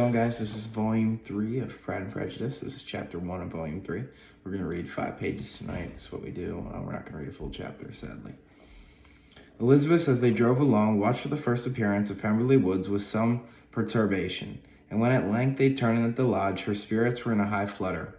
Hello guys, this is volume 3 of Pride and Prejudice. This is chapter 1 of volume 3. We're going to read 5 pages tonight. That's what we do. We're not going to read a full chapter, sadly. Elizabeth, as they drove along, watched for the first appearance of Pemberley Woods with some perturbation, and when at length they turned in at the lodge, her spirits were in a high flutter.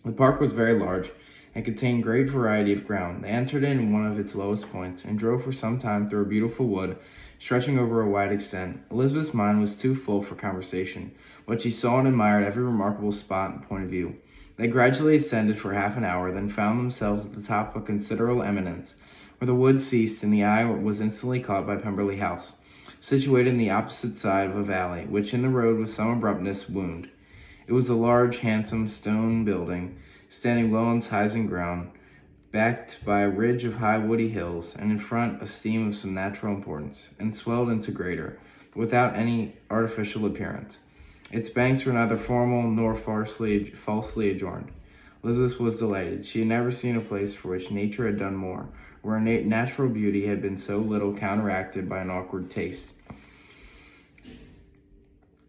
The park was very large and contained great variety of ground. They entered in one of its lowest points and drove for some time through a beautiful wood stretching over a wide extent. Elizabeth's mind was too full for conversation, but she saw and admired every remarkable spot and point of view. They gradually ascended for half an hour, then found themselves at the top of a considerable eminence, where the wood ceased, and the eye was instantly caught by Pemberley House, situated in the opposite side of a valley, which in the road with some abruptness wound. It was a large, handsome stone building, standing well on rising ground, backed by a ridge of high woody hills, and in front a stream of some natural importance, and swelled into greater, but without any artificial appearance. Its banks were neither formal nor falsely adorned. Elizabeth was delighted. She had never seen a place for which nature had done more, where natural beauty had been so little counteracted by an awkward taste.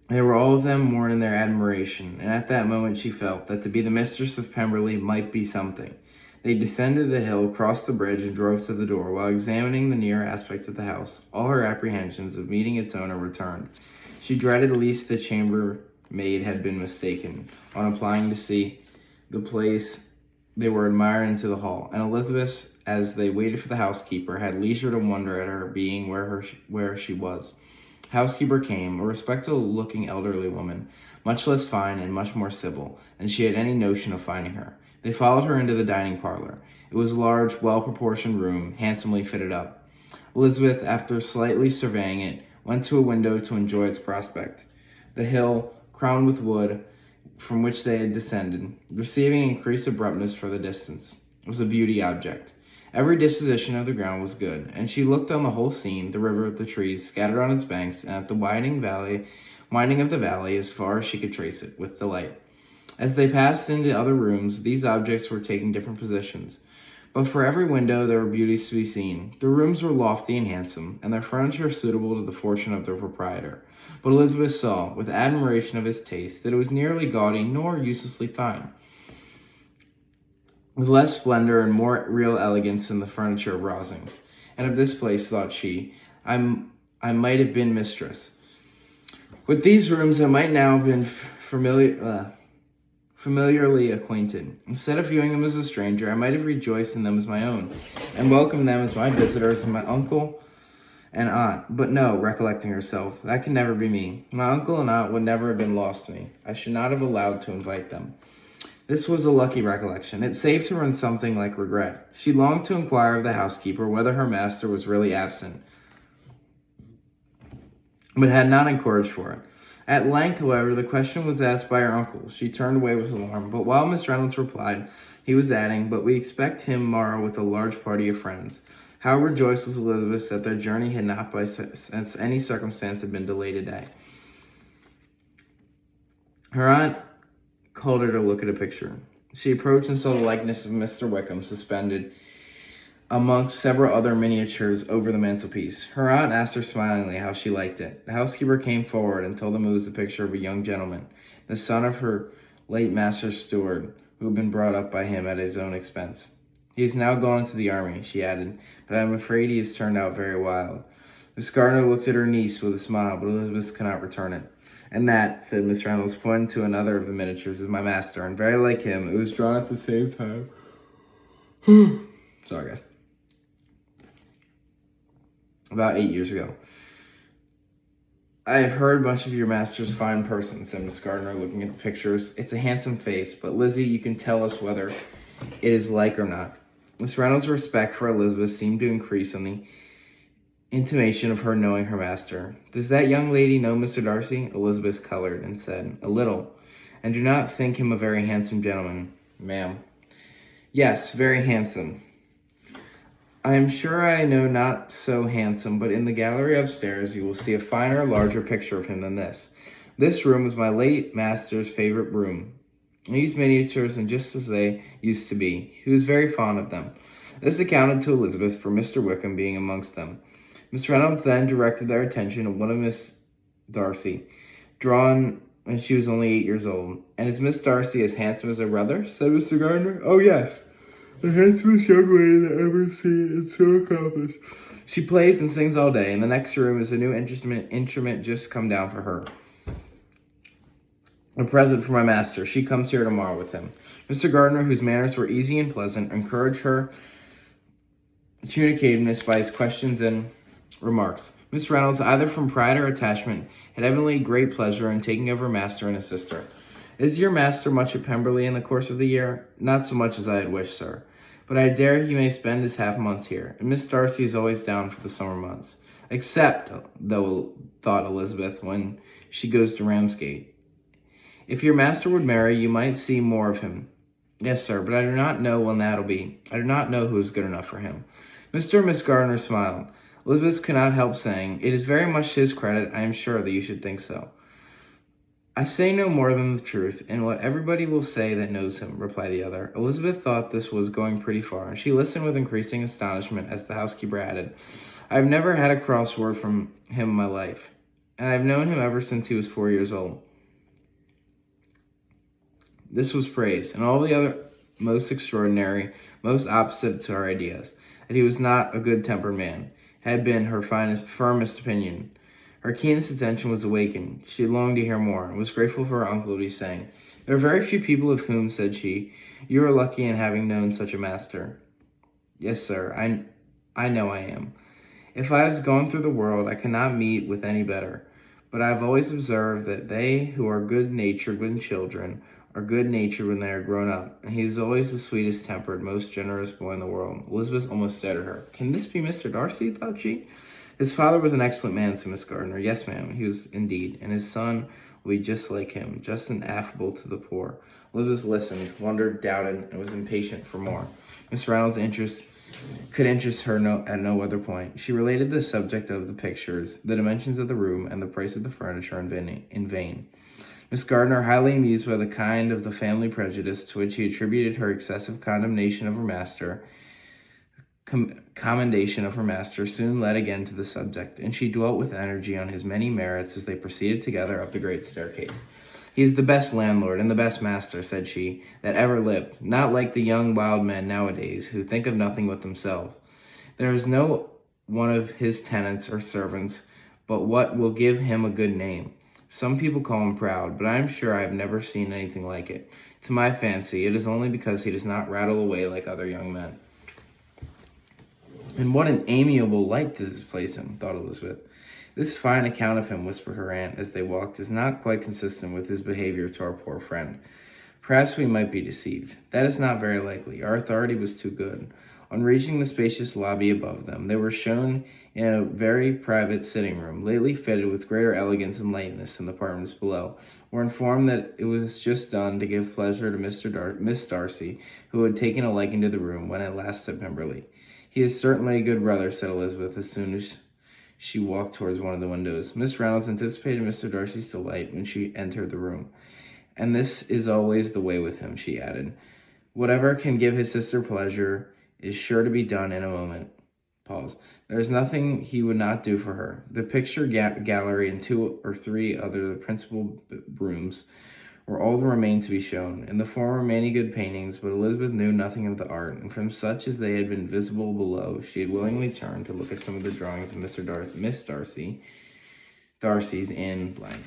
They were all of them warm in their admiration, and at that moment she felt that to be the mistress of Pemberley might be something. They descended the hill, crossed the bridge, and drove to the door. While examining the near aspect of the house, all her apprehensions of meeting its owner returned. She dreaded lest the chambermaid had been mistaken on applying to see the place they were admiring into the hall, and Elizabeth, as they waited for the housekeeper, had leisure to wonder at her being where she was. Housekeeper came, a respectable-looking elderly woman, much less fine and much more civil than she had any notion of finding her. They followed her into the dining parlor. It was a large, well-proportioned room, handsomely fitted up. Elizabeth, after slightly surveying it, went to a window to enjoy its prospect. The hill, crowned with wood, from which they had descended, receiving increased abruptness for the distance, was a beauty object. Every disposition of the ground was good, and she looked on the whole scene, the river, the trees scattered on its banks, and at the winding of the valley as far as she could trace it, with delight. As they passed into other rooms, these objects were taking different positions, but for every window there were beauties to be seen. The rooms were lofty and handsome, and their furniture suitable to the fortune of their proprietor. But Elizabeth saw, with admiration of his taste, that it was neither gaudy nor uselessly fine, with less splendor and more real elegance than the furniture of Rosings. And of this place, thought she, I might have been mistress. With these rooms I might now have been familiarly acquainted. Instead of viewing them as a stranger, I might have rejoiced in them as my own, and welcomed them as my visitors and my uncle and aunt. But no, recollecting herself, that can never be me. My uncle and aunt would never have been lost to me. I should not have allowed to invite them. This was a lucky recollection. It saved her in something like regret. She longed to inquire of the housekeeper whether her master was really absent, but had not encouraged for it. At length, however, the question was asked by her uncle. She turned away with alarm, but while Miss Reynolds replied, he was adding, "But we expect him tomorrow with a large party of friends." How rejoiced was Elizabeth that their journey had not by any circumstance had been delayed a day. Her aunt called her to look at a picture. She approached and saw the likeness of Mr. Wickham suspended amongst several other miniatures over the mantelpiece. Her aunt asked her smilingly how she liked it. The housekeeper came forward and told them it was the picture of a young gentleman, the son of her late master's steward, who had been brought up by him at his own expense. "He is now gone into the army," she added, "but I am afraid he has turned out very wild." Miss Gardiner looked at her niece with a smile, but Elizabeth could not return it. "And that," said Miss Reynolds, pointing to another of the miniatures, "is my master, and very like him. It was drawn at the same time." Sorry, guys. About 8 years ago. "I have heard much of your master's fine person," said Miss Gardiner, looking at the pictures. "It's a handsome face, but Lizzie, you can tell us whether it is like or not." Miss Reynolds' respect for Elizabeth seemed to increase on the intimation of her knowing her master. "Does that young lady know Mr. Darcy?" Elizabeth colored and said, "A little. And do not think him a very handsome gentleman, ma'am." "Yes, very handsome. I am sure I know not so handsome, but in the gallery upstairs you will see a finer, larger picture of him than this. This room is my late master's favorite room. These miniatures are just as they used to be. He was very fond of them." This accounted to Elizabeth for Mr. Wickham being amongst them. Miss Reynolds then directed their attention to one of Miss Darcy, drawn when she was only 8 years old. And is Miss Darcy as handsome as her brother? Said Mr. Gardner. Oh, yes. The handsomest young lady that ever seen, and so accomplished. She plays and sings all day. In the next room is a new instrument just come down for her. A present for my master. She comes here tomorrow with him. Mr. Gardner, whose manners were easy and pleasant, encouraged her communicativeness by his questions and remarks. Miss Reynolds, either from pride or attachment, had evidently great pleasure in taking of her master and his sister. Is your master much at Pemberley in the course of the year? Not so much as I had wished, sir. But I dare he may spend his half months here, and Miss Darcy is always down for the summer months. Except, though, thought Elizabeth, when she goes to Ramsgate. If your master would marry, you might see more of him. Yes, sir, but I do not know when that'll be. I do not know who is good enough for him. Mr. and Miss Gardner smiled. Elizabeth could not help saying, It is very much his credit, I am sure that you should think so. I say no more than the truth, and what everybody will say that knows him, replied the other. Elizabeth thought this was going pretty far, and she listened with increasing astonishment as the housekeeper added, I have never had a cross word from him in my life, and I have known him ever since he was 4 years old. This was praise, and all the other most extraordinary, most opposite to her ideas, that he was not a good-tempered man, had been her firmest opinion. Her keenest attention was awakened. She longed to hear more, and was grateful for her uncle to be saying, There are very few people of whom, said she, you are lucky in having known such a master. Yes, sir, I know I am. If I was gone through the world, I cannot meet with any better. But I have always observed that they who are good-natured when children are good-natured when they are grown up, and he is always the sweetest-tempered, most generous boy in the world. Elizabeth almost stared at her. Can this be Mr. Darcy, thought she? His father was an excellent man, said Miss Gardner. Yes, ma'am, he was indeed, and his son will be just like him, just and affable to the poor. Elizabeth listened, wondered, doubted, and was impatient for more. Miss Reynolds' could interest her at no other point. She related the subject of the pictures, the dimensions of the room, and the price of the furniture in vain. Miss Gardner, highly amused by the kind of the family prejudice to which he attributed her excessive commendation of her master, soon led again to the subject, and she dwelt with energy on his many merits as they proceeded together up the great staircase. He is the best landlord and the best master, said she, that ever lived, not like the young wild men nowadays, who think of nothing but themselves. There is no one of his tenants or servants but what will give him a good name. Some people call him proud, but I am sure I have never seen anything like it. To my fancy, it is only because he does not rattle away like other young men. And what an amiable light does this place him, thought Elizabeth. This fine account of him, whispered her aunt as they walked, is not quite consistent with his behavior to our poor friend. Perhaps we might be deceived. That is not very likely. Our authority was too good. On reaching the spacious lobby above them, they were shown in a very private sitting room, lately fitted with greater elegance and lightness than the apartments below. Were informed that it was just done to give pleasure to Miss Darcy, who had taken a liking to the room when at last at Pemberley. He is certainly a good brother, said Elizabeth, as soon as she walked towards one of the windows. Miss Reynolds anticipated Mr. Darcy's delight when she entered the room. And this is always the way with him, she added. Whatever can give his sister pleasure is sure to be done in a moment. Pause. There is nothing he would not do for her. The picture gallery and 2 or 3 other principal rooms were all that remained to be shown. In the former many good paintings, but Elizabeth knew nothing of the art, and from such as they had been visible below, she had willingly turned to look at some of the drawings of Miss Darcy's in blank.